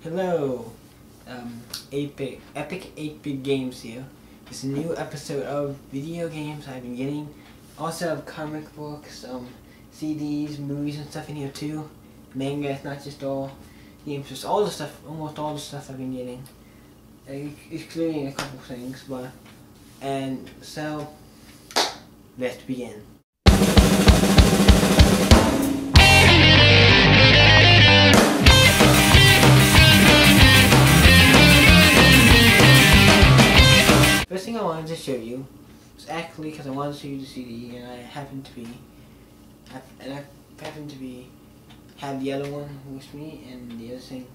Hello, Epic 8-Bit Games here. It's a new episode of video games I've been getting. Also have comic books, CDs, movies and stuff in here too. Manga, it's not just all games, just all the stuff, almost all the stuff I've been getting. Excluding a couple things, and so, let's begin. First thing I wanted to show you was actually because I wanted to show you the CD, and I happened to have the other one with me, and the other thing,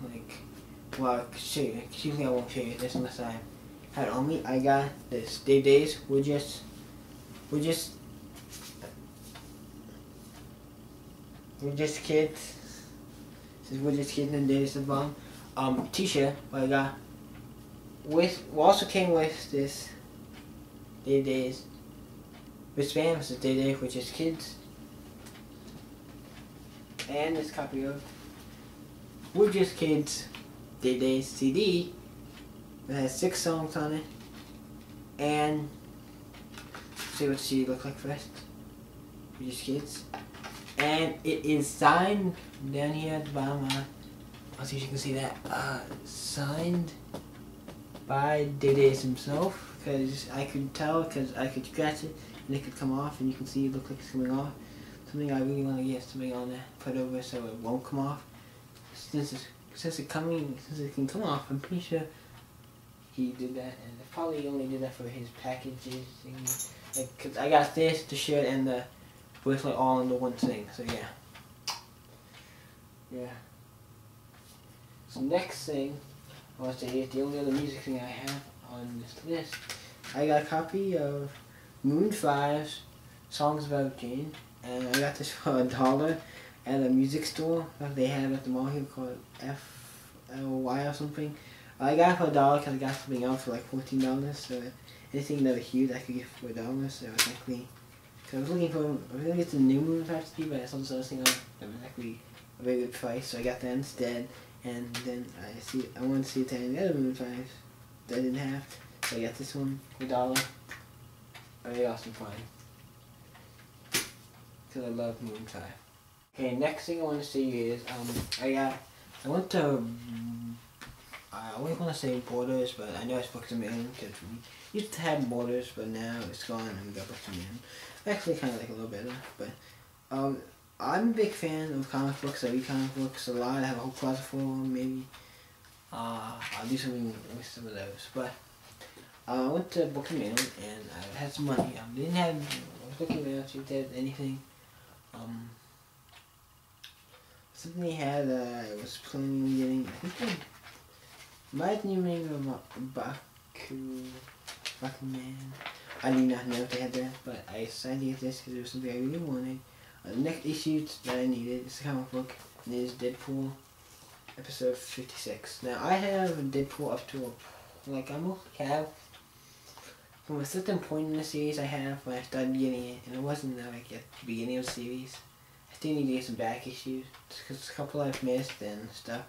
well, I could show you. Excuse me, I won't show you this unless I have it on me. I got this. Days. We're just kids. This is We're Just Kids and Days at the bottom. T-shirt. What I got. We also came with this Days wristband, which is Day, which is kids, and this copy of We're Just Kids Days CD that has 6 songs on it. And see what the CD looks like first. We're Just Kids, and it is signed down here at the bottom. I'll see if you can see that. Signed by Days himself, because I could tell, because I could scratch it and it could come off, and you can see it look like it's coming off. Something I really want to get something on there put over so it won't come off. Since it can come off, I'm pretty sure he did that, and I probably only did that for his packages. Cause I got this, the shirt, and the bracelet all into one thing. So yeah. So next thing I want to say is the only other music thing I have on this list. I got a copy of Moon 5's Songs About Jane, and I got this for $1 at a music store that they have at the mall here called FLY or something. I got it for $1 because I got something else for like $14. So anything that was huge I could get for $1. So exactly, because I was looking to get the new Moon 5 CD, but I saw this other thing on that was actually a very good price, so I got that instead. And then I wanted to see if any other Moon 5s that I didn't have, so I got this one for $1. A very awesome find, because I love Moon 5. Okay, next thing I want to see is I went to I always want to say Borders, but I know it's Books A Million, because we used to have Borders, but now it's gone and we got Books A Million. I actually kind of like it a little better, but I'm a big fan of comic books. I read comic books a lot. I have a whole closet full of them, maybe. I'll do something with some of those. But I went to Books A Million, and I had some money. I was looking around to see if they had anything. Something they had I was planning on getting. I think they might be named Bakuman. I do not know if they had that, but I decided to get this because it was something I really wanted. The next issue that I needed is a comic book, and it is Deadpool episode 56. Now I have Deadpool up to I mostly have from a certain point in the series I have when I started getting it, and it wasn't like at the beginning of the series. I still need to get some back issues because a couple I've missed and stuff,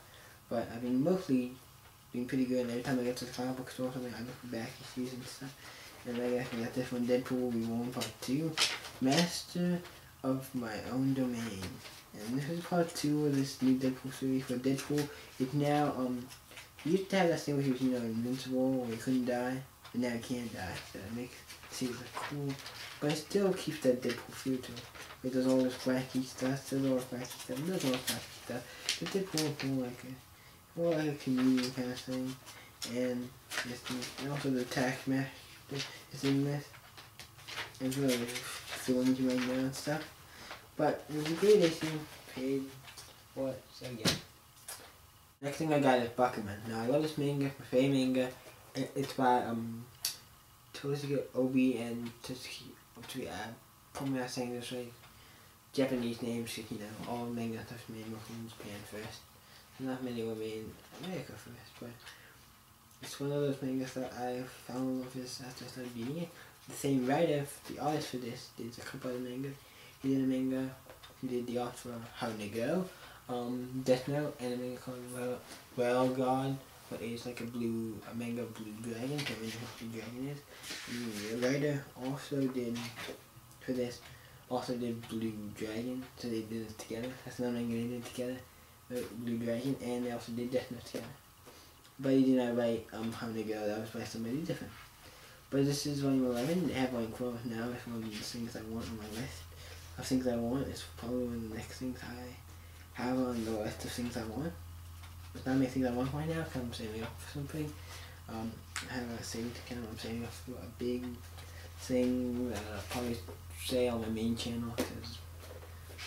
but I've been mostly being pretty good. And every time I get to the comic book store or something, I look for back issues and stuff. And I got this one, Deadpool Reborn Part 2, Master of My Own Domain. And this is part 2 of this new Deadpool series. For Deadpool is now he used to have that thing where he was invincible, where he couldn't die, but now he can't die. So it makes the series look cool. But it still keeps that Deadpool feel to it. It does all this wacky stuff, does all this wacky stuff, does all this wacky stuff. But Deadpool is more like a comedian kind of thing. And also the attack smash is in this. It's really feeling you right now and stuff. But it was a great issue. Paid what? So yeah. Next thing I got is Bakuman. Now I love this manga, my favorite manga. It's by Toshige Obi and Totsuki. Probably not saying this right. Japanese names, all manga stuff made mostly in Japan first. Not many were made in America first, but it's one of those mangas that I found in love with after I started reading it. The same writer, the artist for this, did a couple other mangas. He did a manga, he did the art for How to Go. Death Note anime called Well God, but it's like a manga blue dragon. Can't remember what the dragon is. And the writer also did for this. Also did Blue Dragon, so they did it together. That's another manga they did together. Blue Dragon, and they also did Death Note together. But he did not write How to Go. That was by somebody different. But this is volume 11. They have volume 12 now. It's one of the things I want on my list of things I want. It's probably one of the next things I have on the list of things I want. There's not many things I want right now because I'm saving up for something. I have a savings account. I'm saving up for a big thing that I'll probably say on my main channel because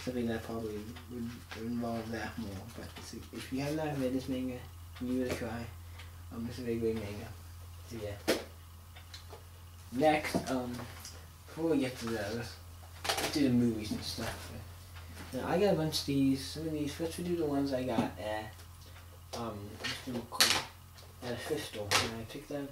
something that probably would involve that more. But if you have not read this manga, give it a try. It's a very great manga. So yeah. Next, before we get to those, let's do the movies and stuff. Now I got a bunch of these. Some of these. First we do the ones I got at at a thrift store, and I picked them.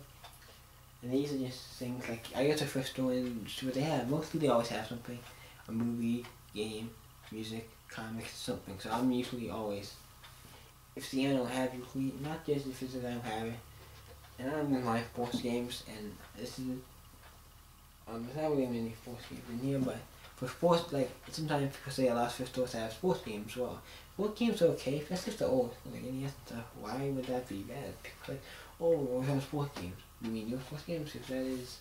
And these are just things like I go to a thrift store and see what they have. Mostly they always have something, a movie, game, music, comics, something. So I'm usually always, if the end don't have usually, not just if it's I don't have it. And I don't really like sports games, and this is there's not really many sports games in here, but for sports, like, sometimes people say a lot of thrift stores have sports games. Well, sports games are okay, especially if they're old, like NES and stuff. Why would that be bad? People say, oh, we have sports games. You mean new sports games? If that is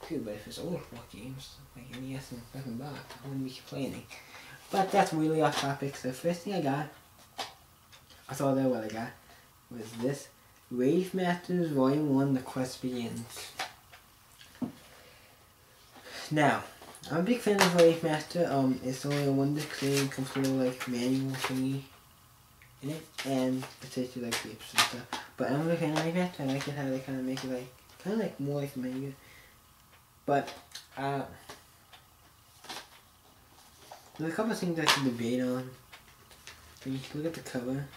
good, but if it's old sports games, like NES and fucking back, I wouldn't be complaining. But that's really off topic. So the first thing I got, I thought that what I got, was this. Wave Masters Volume 1, The Quest Begins. Now, I'm a big fan of Wave Master. It's only a one disc thing, comes with a like manual thingy in it, and it says you like the episode and stuff. But I'm a big fan of Wave Master. I like it how they kind of make it like, kind of like more like manga. But, there's a couple of things I can debate on. When you look at the cover,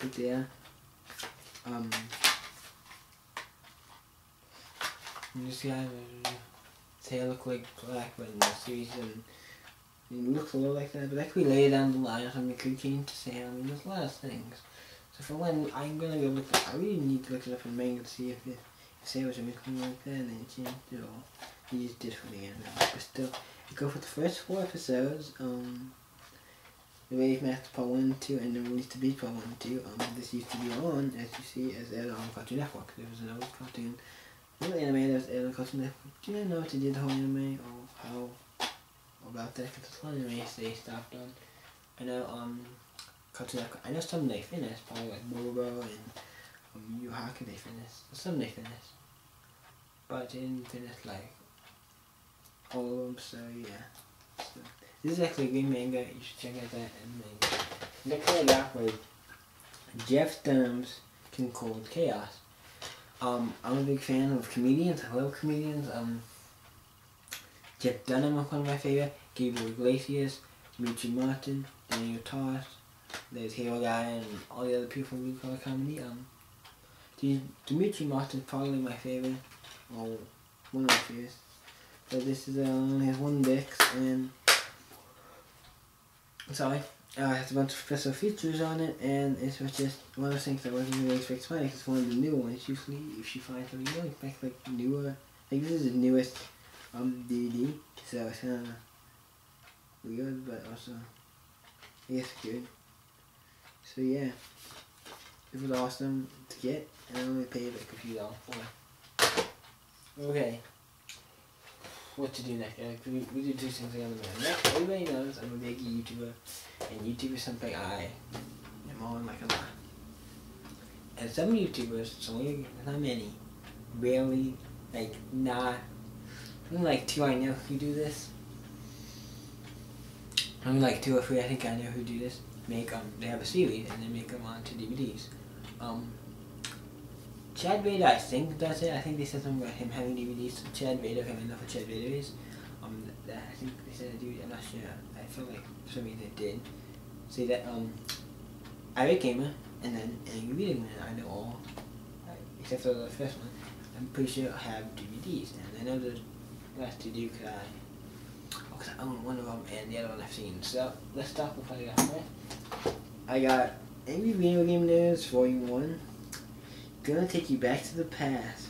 right there. You just got his hair look like black, but in the series, and it looks a little like that. But that could be later down the line or something. Could change to say. I mean, there's a lot of things. So for when I'm gonna go look, I really need to look it up in manga to see if say was anything like that, and then change it all. He just did for the end, but still, you go for the first 4 episodes. The Wave Master Part 1 and 2, and then released to be Part 1 and 2. This used to be on, as you see, as aired on Cartoon Network. There was an old cartoon, little anime that was aired on Cartoon Network. Do you know what they did the whole anime, or how about that? Because the whole anime they stopped on. I know Cartoon Network. I know some they finished, probably like Bobo and Yu Haku they finished. Some they finished, but they didn't finish like all of them. So yeah. So, this is actually a great manga. You should check out that manga. Next thing I got was Jeff Dunham's Controlled Chaos. I'm a big fan of comedians. I love comedians. Jeff Dunham is one of my favorite. Gabriel Iglesias, Dimitri Martin, Daniel Tosh. There's Hero Guy and all the other people from blue collar comedy. Dimitri Martin is probably my favorite. Well, one of my favorites. But this is has 1 disc and. Sorry, it has a bunch of special features on it, and it was just one of those things I wasn't really expecting to find. It's one of the new ones. Usually, if you find something, you don't expect like newer. Like this is the newest DVD, so it's kind of weird, but also I guess good. So yeah, it was awesome to get, and I only paid like a few dollars for it. Okay. What to do next? We do 2 things on the man. Next, everybody knows I'm a big YouTuber, and YouTube is something I am on like a lot. And some YouTubers, it's only not many, rarely, like not, only like 2 I know who do this. Only like 2 or 3 I think I know who do this. Make they have a series and they make them onto DVDs. Chad Vader, I think, does it. I think they said something about him having DVDs. So Chad Vader, if I know who Chad Vader is, I think they said a DVD. I'm not sure. I feel like for some reason they did say that. Irate Gamer and then Angry Video Man, I know all, except for the first one. I'm pretty sure I have DVDs, and I know the last 2 do because because I own one of them and the other one I've seen. So let's start with what I got first. I got Angry Video Game News Volume 1. Gonna take you back to the past.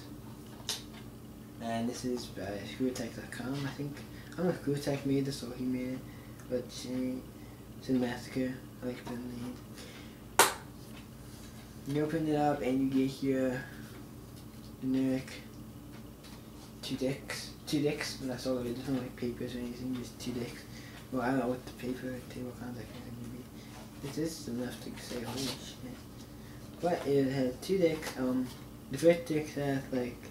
And this is by ScrewAttack.com, I think. I don't know if ScrewAttack made this or he made it, but Cinemassacre, I like the name. You open it up and you get your generic two dicks, but that's all of it. There's no like papers or anything, just 2 dicks. Well, I don't know what the paper table contact is going to be. This is enough to say holy shit. But it had 2 dicks. The first dick has like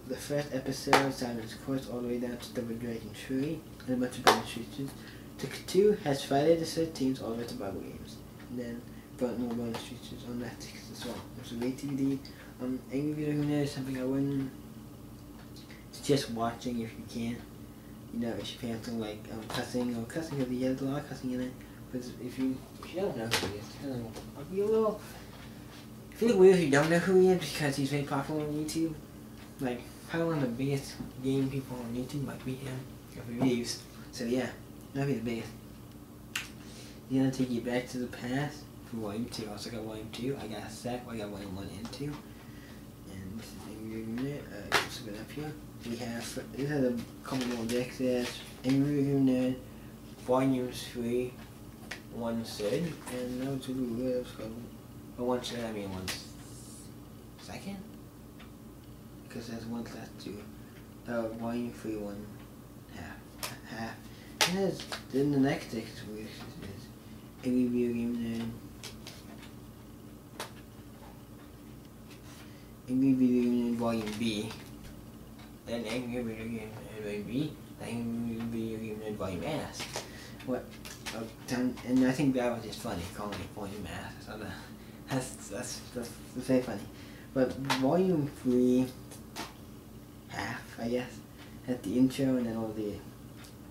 the first episode, Simon's Quest, all the way down to Double Dragon 3, and a bunch of bonus features. Disc 2 has Friday the 13th all the way to Bible games, and then more bonus features on that disc as well. It's a great DVD. Angry Video Game News is something I wouldn't suggest watching if you can. You know, if you're something like cussing, because he has a lot of cussing in it. But if you don't know who he is, I'll be a little feel weird if you don't know who he is because he's very popular on YouTube. Like, probably one of the biggest game people on YouTube might be him, if he views. So yeah, might be the biggest. He's gonna take you back to the past for Volume 2. I also got Volume 2. I got a set. I got Volume 1 and 2. And this is Angry Video Game News. Just a bit up here. We have, this has a couple more decks. There's Angry Video Game News Volume 3, 1/3. And that was really good. By 1/3, I mean 1/2. Because there's 1 class 2. Volume 3, 1/2. And then the next deck is weird. Angry Video Game News. Angry Video Game News Volume B. Then Angry Video Game News Volume B. Then Angry Video Game News Volume S. What? And I think that was just funny, calling it Volume S. So that's very funny. But Volume 3, half, I guess, had the intro and then all the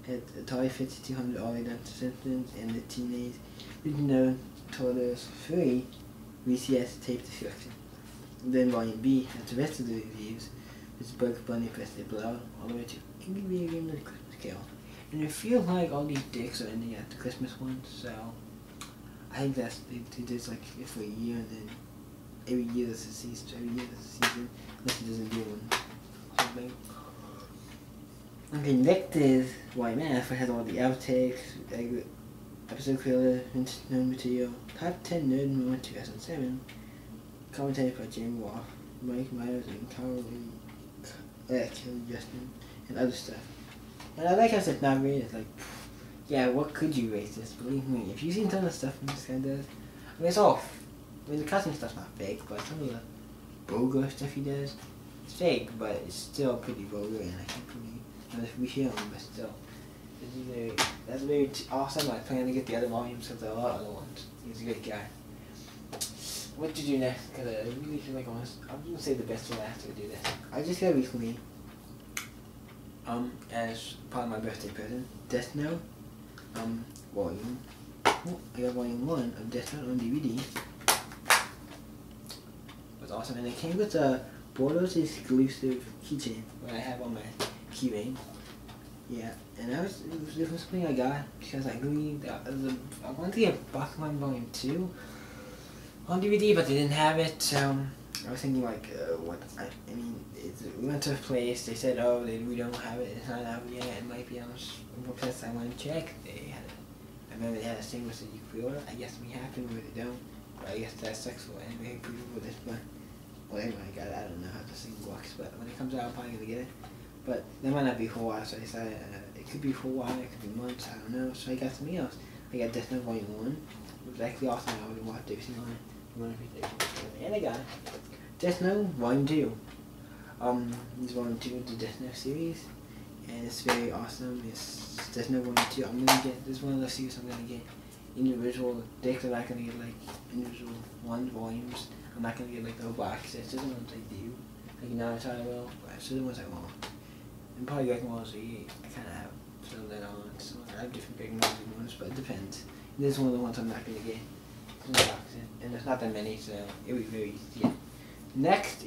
Atari 5200 all the way down to Simpsons and the Teenage Mutant Ninja Turtles 3 VCS tape destruction. Then Volume B has the rest of the reviews, which is Bugs Bunny Birthday Blow, all the way to Angry Video Game News Christmas Carol. And it feels like all these dicks are ending at the Christmas one, so I think that's they did like it for a year and then every year there's a season, unless it doesn't do one. Something. Okay, next is Volume F, it has all the outtakes, episode trailer, nerd material, top 10 nerd moment 2007, commentary by Jamie Wolf, Mike Myers, and Kelly Justin, and other stuff. And I like how it's not rated. It's like, yeah, what could you rate this? Believe me, if you've seen some of the stuff this guy does, I mean, it's all. I mean, the costume stuff's not fake, but some of the vulgar stuff he does, it's fake, but it's still pretty vulgar, and I think pretty. We hear him, but still, that's very awesome. I plan to get the other volumes because there are a lot of other ones. He's a good guy. What to do next? Because I really feel like I'm gonna say the best for last to do this. I just got recently, as part of my birthday present, Death Note, volume. I got Volume 1 of Death Note on DVD. It was awesome, and it came with a Bordeaux exclusive keychain, what I have on my keyring. Yeah, and it was something I got because I wanted to get Bakuman Volume 2 on DVD, but they didn't have it, so I was thinking like, I mean, we went to a place, they said, oh, we don't have it, it's not out yet, it might be on a place I went to check, they had it. I remember they had a thing that said you could pre-order, I guess we have to, but they don't, but I guess that's sexual anime pre-order this, but, well anyway, I don't know how this thing works, but when it comes out, I'm probably gonna get it. But that might not be for a while, so I decided it could be for a while, it could be months, I don't know. So I got something else. I got Death Note Volume 1. It was actually awesome. I would watch every single one. And I got Death Note Volume 2. This is Volume 2 of the Death Note series. And it's very awesome. It's Death Note Volume 2. I'm gonna get, this is one of those series I'm gonna get individual decks. I'm not gonna get like individual volumes. I'm not gonna get like the box sets. Those are the ones I do. Like Naruto I will, but those are the ones I won't. And probably Dragon Ball Z, I kind of have filled that on. So I have different Dragon Ball Z ones, but it depends. This is one of the ones I'm not going to get. And there's not that many, so it would be very easy to get. Next.